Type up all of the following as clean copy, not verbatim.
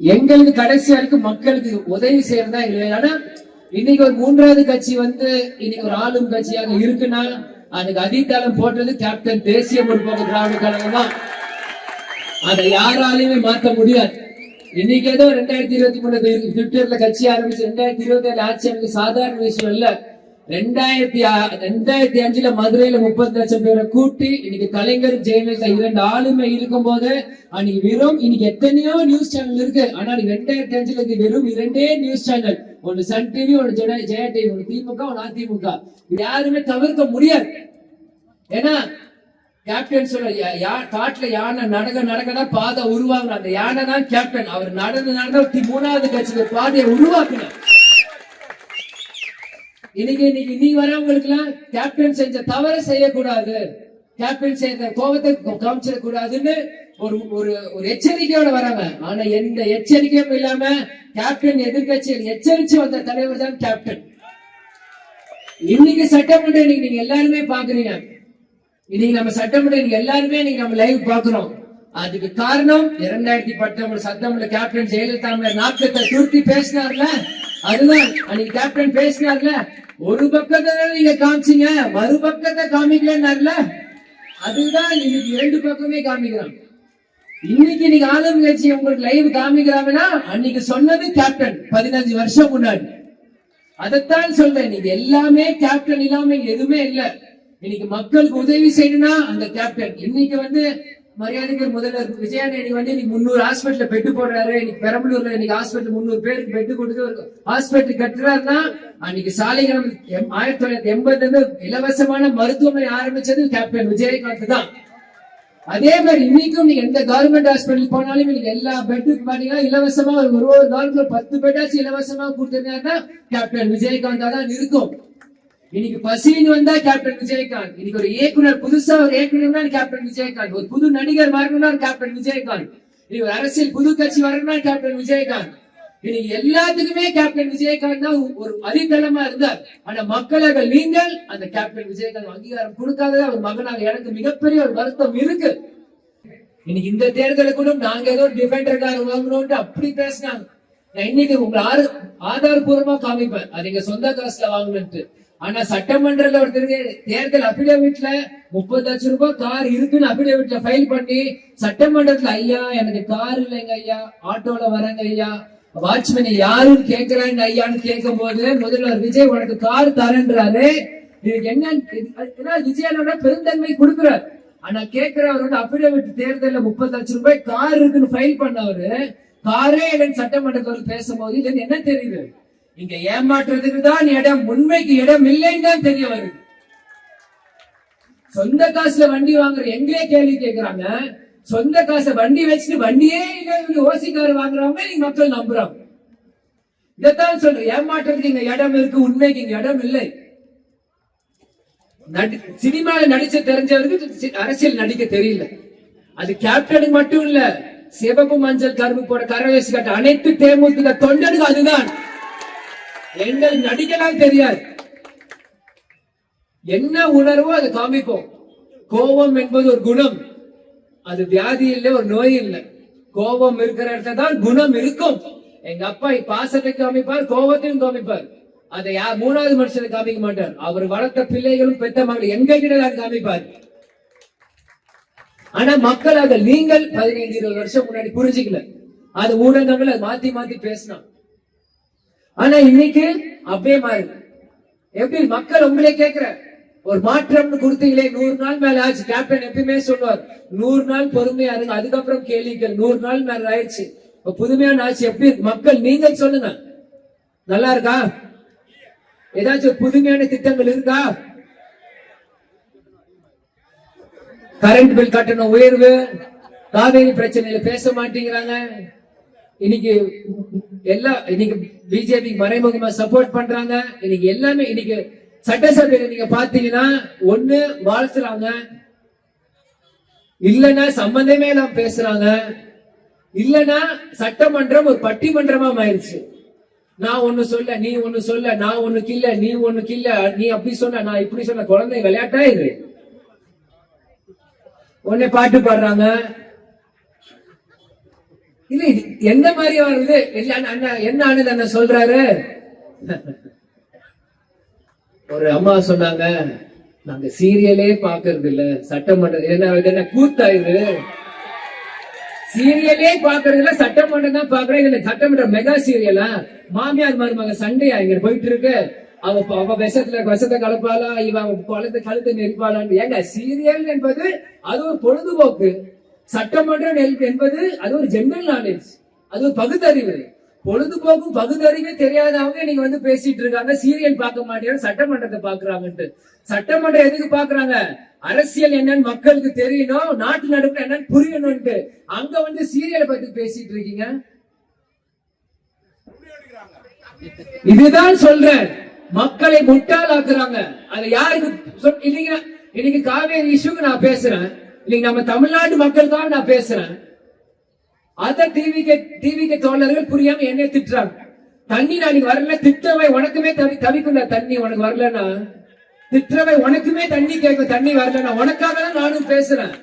எங்களுக்கு கடைசி வரைக்கும் மக்களுக்கு உதவி செய்யறதா இல்லை. ஆனா இன்னைக்கு ஒரு மூன்றாவது கட்சி இன்னைக்கு ஒரு ஆளும் கட்சியாக இருக்குன்னா அதுக்கு அதிகாரம் போட்டது கேப்டன் தேசிய முற்போக்கு திராவிட கழகம் தான். அதை யாராலையுமே மாற்ற முடியாது. இன்னைக்கு ஏதோ 2023 ட்விட்டர்ல கட்சி ஆரம்பிச்சு 2027 ஆட்சி அமைக்க சாதாரண விஷயம் இல்ல. 2005 மதுரையில 30 லட்சம் பேரை கூட்டி இன்னைக்கு கலைஞர் ஜெயலலிதா 2 ஆளுமை இருக்கும் போது அன்னைக்கு வெறும் இன்னைக்கு எத்தனையோ நியூஸ் சேனல் இருக்கு. ஆனா 2005 வெறும் 2 நியூஸ் சேனல், ஒன்னு சன் டிவி, ஒன்னு ஜெயா டிவி, ஒன்னு திமுக, ஒன்னு அதிமுக. யாருமே தவிர்க்க முடியாது. ஏன்னா கேப்டன் சொல்ல காட்டுல யானை நடக்கதான் பாதை உருவாங்க. அந்த யானை தான் கேப்டன். அவர் நடந்து மூணாவது கட்சிக்கு பாதையை உருவாக்குன. இன்னைக்கு வரவங்களுக்கு எல்லாம் கேப்டன் செஞ்ச தவற செய்யக்கூடாது, கேப்டன் செய்த கோபத்தை காமிச்சிடக்கூடாதுன்னு ஒரு எச்சரிக்கையோட வராங்க. ஆனா எந்த எச்சரிக்கையும் இல்லாம கேப்டன் எதிர்கட்சியில் எச்சரிச்சு வந்த தலைவர் தான் கேப்டன். இன்னைக்கு சட்டமன்றம் நீங்க எல்லாருமே பாக்குறீங்க. இன்னைக்கு நம்ம சட்டமன்றம் நீங்க எல்லாருமே நம்ம லைவ் பாக்குறோம். அதுக்கு காரணம் 2019 சட்டமன்ற கேப்டன் ஜெயலலிதா நாட்டத்தை துருத்தி பேசினார்ல, அதுதான் அன்னைக்கு கேப்டன் பேசினார்ல. ஒரு பக்கத்தை நீங்க காமிச்சீங்க, மறுபக்கத்தை காமிக்கலன்னார்ல, அதுதான் இன்னைக்கு 2 பக்கமே காமிக்கிறாங்க. இன்னைக்கு நீங்க ஆளும் கட்சி உங்களுக்கு லைவ் காமிக்கிறாங்கன்னா அன்னைக்கு சொன்னது கேப்டன் 15 வருஷம் முன்னாடி. அதைத்தான் சொல்றேன். நீங்க எல்லாமே கேப்டன் இல்லாம எதுவுமே இல்ல. இன்னைக்கு மக்களுக்கு உதவி செய்யணும்னா அந்த கேப்டன். இன்னைக்கு மரியாதைக்கு முதல்வர் விஜயானி இன்னைக்கு 300 ஹாஸ்பிட்டல் பெட்டு போடுறாரு. இன்னைக்கு பெரம்பலூர்ல இன்னைக்கு ஹாஸ்பிட்டல் 300 பேருக்கு பெட்டு கொடுத்து ஒரு ஹாஸ்பிட்டல் கட்டுறாருன்னா அன்னைக்கு சாலைகிராம் 1980 இலவசமான மருத்துவமனை ஆரம்பிச்சது கேப்டன் விஜயகாந்த் தான். அதே மாதிரி இன்னைக்கும் நீங்க எந்த கவர்மெண்ட் ஹாஸ்பிட்டல் போனாலும் இன்னைக்கு எல்லா பெட்டுக்கு பாத்தீங்கன்னா இலவசமா ஒரு காலத்துல 10 பெட்டாச்சும் இலவசமா கொடுத்திருந்தாருன்னா கேப்டன் விஜயகாந்தா தான் இருக்கும். இன்னைக்கு பசின்னு வந்தா கேப்டன் விஜயகாந்த். இன்னைக்கு ஒரு இயக்குனர் புதுசா ஒரு இயக்குனர்னா கேப்டன் விஜயகாந்த். ஒரு புது நடிகர் வரணும்னா கேப்டன் விஜயகாந்த். இன்னைக்கு ஒரு அரசியல் புது கட்சி வரணும்னா கேப்டன் விஜயகாந்த். இன்னைக்கு எல்லாத்துக்குமே கேப்டன் விஜயகாந்த் தான் ஒரு அடித்தளமா இருந்தார். ஆனா மக்களாக நீங்கள் அந்த கேப்டன் விஜயகாந்த் அங்கீகாரம் கொடுக்காத ஒரு மகனாக எனக்கு மிகப்பெரிய ஒரு வருத்தம் இருக்கு. இன்னைக்கு இந்த தேர்தலுக்கு கூட நாங்க ஏதோ டிஃபெண்டருக்காக வாங்கணும்னு அப்படி பேசினாங்க. நான் இன்னைக்கு உங்களை ஆதாரபூர்வமா காமிப்பேன், அது எங்க சொந்த காசுல வாங்கணும்ட்டு. ஆனா சட்டமன்றத்துல ஒருத்தருக்கு தேர்தல் அபிடேவிட்ல 30 லட்சம் ரூபாய் கார் இருக்குன்னு அபிடேவிட்ல ஃபைல் பண்ணி சட்டமன்றத்துல ஐயா எனக்கு கார் இல்லைங்க ஐயா, ஆட்டோல வரங்க ஐயா, வாட்ச்மேன் யாருன்னு கேட்கிறாங்க ஐயான்னு கேட்கும் போது முதல்வர் விஜய் உனக்கு கார் தரேன்றாரு. இதுக்கு என்ன விஜயனோட பெருந்தன்மை கொடுக்கிறார். ஆனா கேட்கிறவர் அபிடேவிட் தேர்தல்ல 30 லட்சம் ரூபாய் கார் இருக்குன்னு ஃபைல் பண்ணவரு காரே இல்லைன்னு சட்டமன்றத்தில் பேசும்போது இதுல என்ன தெரியுது? இங்க ஏமாற்றுறதுக்கு தான் இடம், உண்மைக்கு இடம் இல்லைன்னு தான் தெரிய வருது. சொந்த காசுல வண்டி வாங்குற எங்களே கேள்வி கேட்கிறாங்க. சொந்த காசை வண்டி வச்சுட்டு வண்டியே ஓசிக்காரு வாங்குறவங்க நீங்க மக்கள் நம்புறாங்க. இதைத்தான் சொல்றேன், ஏமாற்றுறதுக்கு இங்க இடம் இருக்கு, உண்மைக்கு இங்க இடம் இல்லை. சினிமாவில் நடிச்ச தெரிஞ்சவருக்கு அரசியல் நடிக்க தெரியல. அது கேப்டனுக்கு மட்டும் இல்ல, சிவப்பு மஞ்சள் கருப்பு போட கரவேசி கட்ட அனைத்து தேமுதிக தொண்டனுக்கு அதுதான். எங்களுக்கு நடிக்கலாம் தெரியாது. என்ன உணர்வோ அதை காமிப்போம். கோபம் என்பது ஒரு குணம், அது வியாதி இல்லை, ஒரு நோய் இல்லை. கோபம் இருக்கிற இடத்துல தான் குணம் இருக்கும். எங்க அப்பா பாசத்தை காமிப்பார், கோபத்தையும் காமிப்பார். அதை மூணாவது மனுஷனை காமிக்க மாட்டார். அவர் வளர்த்த பிள்ளைகளும் பெத்த மகள் எங்க கிட்ட காமிப்பார். ஆனா மக்கள் அதை நீங்கள் 15-20 வருஷம் முன்னாடி புரிஞ்சுக்கல. அது ஊடகங்கள் அது மாத்தி மாத்தி பேசினா. ஆனா இன்னைக்கு அப்படியே மாறுது. எப்படி மக்கள் உங்களே கேட்கிற ஒரு மாற்றம்னு கொடுத்தீங்களே, 100 நாள் மேல ஆச்சு. கேப்டன் எப்பயுமே சொல்லுவார் 100 நாள் பொறுமையா இருங்க, அதுக்கப்புறம் கேள்விகள். 100 நாள் மேல ஆயிடுச்சு, புதுமையான ஆட்சி எப்படி மக்கள் நீங்கள் சொல்லுங்க. நல்லா இருக்கா? ஏதாச்சும் புதுமையான திட்டங்கள் இருக்கா? கரண்ட் பில் கட்டணம் உயர்வு, காவேரி பிரச்சனையில பேச மாட்டேங்கிறாங்க. இன்னைக்கு பிஜேபி மறைமுகமா சப்போர்ட் பண்றாங்க. இன்னைக்கு எல்லாமே இன்னைக்கு சட்டசபையில நீங்க பாத்தீங்கன்னா ஒண்ணு வாழ்த்துறாங்க, இல்லன்னா சம்பந்தமே எல்லாம் பேசுறாங்க, இல்லன்னா சட்டமன்றம் ஒரு பட்டிமன்றமா ஆயிடுச்சு. நான் ஒண்ணு சொல்ல, நீ ஒண்ணு சொல்ல, நான் ஒண்ணுக்கு இல்ல, நீ ஒண்ணுக்கு இல்ல, நீ அப்படி சொன்ன, நான் இப்படி சொன்ன. குழந்தை விளையாட்டா இது? உடனே பாட்டு பாடுறாங்க, இல்ல இது எந்த மாதிரி வருது என்ன ஆனது அண்ணா சொல்றாரு. ஒரு அம்மா சொன்னாங்க, நாங்க சீரியலே பாக்குறது இல்ல, சட்டமன்றம் என்ன கூத்தாயுது, சீரியலே பாக்குறது இல்ல, சட்டமன்றம் தான் பாக்குறேன். இதுல சட்டமன்றம் மெகா சீரியலா, மாமியார் மருமக சண்டையா இங்க போயிட்டு இருக்கு. அவ விஷத்தை கலப்பாளா, இவன் கழுத்தை நெருப்பாளான்னு. ஏங்க, சீரியல் என்பது அது ஒரு பொழுதுபோக்கு, சட்டமன்றம் என்பது அது ஒரு ஜெனரல் நாலேஜ், அது ஒரு பகுத்தறிவு. பொழுதுபோக்கும் பகுத்தறிவே தெரியாதவங்க நீங்க வந்து பேசிட்டு இருக்காங்க, சீரியல் பார்க்க மாட்டேன் சட்டமன்றத்தை பாக்குறாங்கன்ட்டு. சட்டமன்றம் எதுக்கு பாக்குறாங்க? அரசியல் என்னன்னு மக்களுக்கு தெரியணும், நாட்டு நடப்பு என்னன்னு புரியணும்ட்டு. அங்க வந்து சீரியலை பத்தி பேசிட்டு இருக்கீங்க. இதுதான் சொல்றேன், மக்களை முட்டாளாக்குறாங்க. அது யாருக்கு இன்னைக்கு காவேரி இஷ்யூக்கு நான் பேசுறேன், இன்னைக்கு நம்ம தமிழ்நாட்டு மக்களுக்காக நான் பேசுறேன். அத டிவிக்கு தோழர்கள் புரியாம என்ன திட்டுறாங்க. தண்ணி நாளைக்கு வரல, திட்டவை உனக்குமே தவிக்குள்ள தண்ணி உனக்கு வரலன்னா, திட்டவை உனக்குமே தண்ணி கேட்கும், தண்ணி வரலன்னா உனக்காக தான் நானும் பேசுறேன்.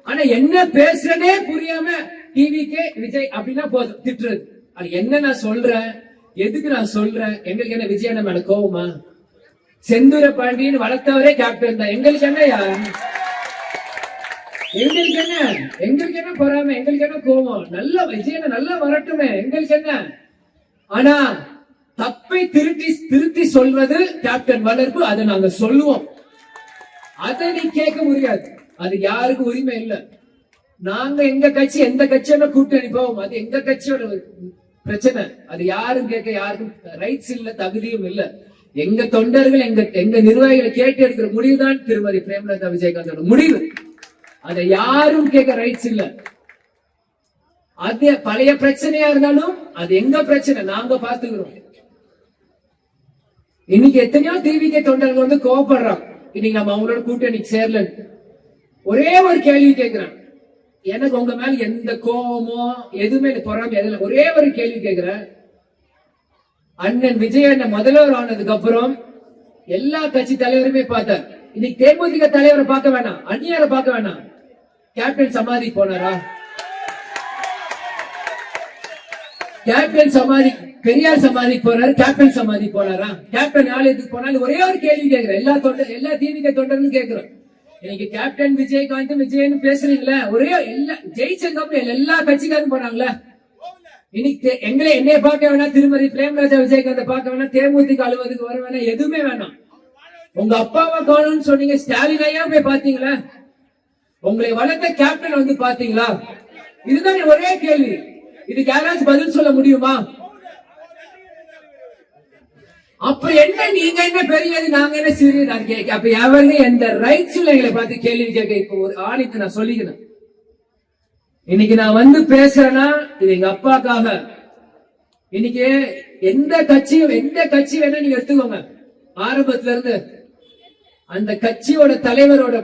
ஆனா என்ன பேசுறனே புரியாம டிவிக்கே விஜய் அப்படின்னா போதும் திட்டுறது. அது என்ன நான் சொல்றேன், எதுக்கு நான் சொல்றேன்? எங்களுக்கு என்ன விஜய் நம்ம மேல கோவமா? செந்தூர பாண்டியன் வளர்த்தவரே கேப்டன் தான். எங்களுக்கு என்னையா, எங்களுக்கு என்ன பொறாம, எங்களுக்கு என்ன கோபம்? நல்ல விஜயனை நல்லா வரட்டுமே, எங்களுக்கு என்ன. ஆனா தப்பை திருத்தி சொல்வது கேப்டன் வளர்ப்பு, அதை நாங்க சொல்லுவோம். அதை நீ கேட்க முடியாது, அது யாருக்கும் உரிமை இல்லை. நாங்க எங்க கட்சி எந்த கட்சியோட கூட்டணி போவோம், அது எங்க கட்சியோட பிரச்சனை. அது யாரும் கேட்க யாருக்கும் ரைட்ஸ் இல்ல, தகுதியும் இல்ல. எங்க தொண்டர்கள் எங்க நிர்வாகிகளை கேட்டு எடுக்கிற முடிவுதான் திருமதி பிரேமலதா விஜயகாந்தோட முடிவு. அதை யாரும் கேட்க ரைட்ஸ் இல்ல. அது பழைய பிரச்சனையா இருந்தாலும் அது எங்க பிரச்சனை, நாங்க பாத்துக்கிறோம். இன்னைக்கு எத்தனையோ டிவிக்கு தொண்டர்கள் வந்து கோவப்படுறான், இன்னைக்கு நம்ம அவங்களோட கூட்டணி சேரல. ஒரே ஒரு கேள்வி கேட்கிறேன், எனக்கு உங்க மேல எந்த கோபமோ எதுவுமே பொறாம எதுல, ஒரே ஒரு கேள்வி கேட்கிறேன். அண்ணன் விஜய் அண்ணன் முதல்வர் ஆனதுக்கு அப்புறம் எல்லா கட்சி தலைவருமே பார்த்தார். இன்னைக்கு தேமுதிக தலைவரை பார்க்க வேணாம், அந்நியாரை பார்க்க வேணாம். கேப்டன் சமாதி போனாரா? கேப்டன் சமாதி, பெரியார் சமாதி போனாரு, கேப்டன் சமாதி போனாரா? கேப்டன் ஆலயத்துக்கு போனாலும் ஒரே ஒரு கேள்வி கேட்கிறேன், எல்லா திமுக தொண்டர்களும் கேட்கிறோம். இன்னைக்கு கேப்டன் விஜயகாந்த் விஜயன்னு பேசுறீங்களா? ஒரே ஜெயிச்சதுக்கு எல்லா கட்சிக்காரும் போனாங்களா? இன்னைக்கு என்னைய பார்க்க வேணாம், திருமதி பிரேமராஜா விஜயகாந்த் பார்க்க வேணாம், தேமுதிக அலுவலகத்துக்கு வர வேணாம், எதுவுமே வேணாம். உங்க அப்பாவை காணும்னு சொன்னீங்க, ஸ்டாலின் ஐயா போய் பாத்தீங்களா? உங்களை வளர்த்த கேப்டன் வந்து பாத்தீங்களா? இதுதான் ஒரே கேள்வி. இதுக்கு யாராச்சும் பதில் சொல்ல முடியுமா? அப்ப என்ன நீங்க என்ன பெரியது, நாங்க என்ன சிறியது? அப்ப எவருங்க எந்த ரைட்ஸ் இல்ல எங்களை பார்த்து கேள்வி கேட்க. இப்ப ஒரு ஆணிக்கு நான் சொல்லிக்கிறேன், இன்னைக்கு நான் வந்து பேசுறேன்னா இது எங்க அப்பாக்காக. இன்னைக்கு எந்த கட்சி வேணா நீங்க எடுத்துக்கோங்க, ஆரம்பத்துல இருந்து அந்த கட்சியோட தலைவரோட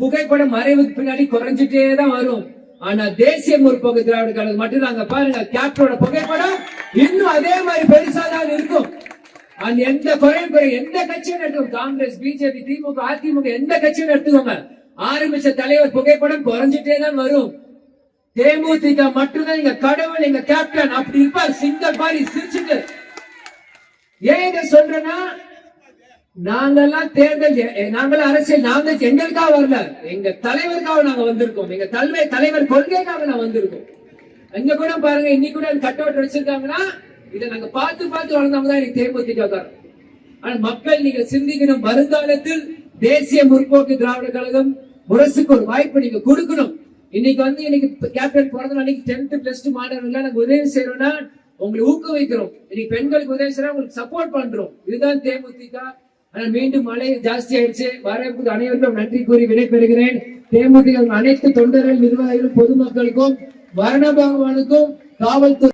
புகைப்படம் மறைவுக்கு பின்னாடி குறைஞ்சிட்டே தான் வரும். ஆனா தேசிய முற்போக்கு திராவிட கழகம் மட்டும் நாங்க பாருங்க, கேப்டனோட புகைப்படம் இன்னும் அதே மாதிரி பெருசாதான் இருக்கும். அந்த எந்த குறையும் எந்த கட்சியும் எடுத்துக்கோங்க, காங்கிரஸ், பிஜேபி, திமுக, அதிமுக எந்த கட்சியும் எடுத்துக்கோங்க, ஆரம்பிச்ச தலைவர் புகைப்படம் குறைஞ்சிட்டே தான் வரும். தேமுதிக மட்டும்தான் எங்க கடவுள், எங்க கேப்டன் அப்படி இருப்பார், சிங்கர் மாதிரி சிரிச்சுட்டு. ஏன் இதை சொல்றேன்னா, நாங்கெல்லாம் தேர்தல், நாங்கெல்லாம் அரசியல், நாங்க எங்களுக்காக வரல, எங்க தலைவருக்காக நாங்க வந்திருக்கோம், எங்க தலைவர் கொள்கைக்காக நான் வந்திருக்கோம். இங்க கூட பாருங்க, இன்னைக்கு கூட கட் அவுட் வச்சிருக்காங்கன்னா இதை நாங்க பார்த்து வளர்ந்தவங்க தான் எனக்கு தேமுதிக. ஆனா மக்கள் நீங்க சிந்திக்கணும், வருங்காலத்தில் தேசிய முற்போக்கு திராவிட கழகம் முரசுக்கு ஒரு வாய்ப்பு நீங்க கொடுக்கணும். இன்னைக்கு கேப்டன் பிறந்த அன்னைக்கு 10th + 2 மாணவர்கள் நாங்க உதவி செய்யறோம்னா உங்களை ஊக்குவிக்கிறோம். இன்னைக்கு பெண்களுக்கு உதவி செய்யறோம், உங்களுக்கு சப்போர்ட் பண்றோம். இதுதான் தேமுதிக. ஆனா மீண்டும் மழை ஜாஸ்தி ஆயிடுச்சு. வரவேற்புக்கு அனைவருக்கும் நன்றி கூறி விடைபெறுகிறேன். தேமுதிக அனைத்து தொண்டர்கள், நிர்வாகிகள், பொதுமக்களுக்கும், வரண பகவானுக்கும், காவல்துறை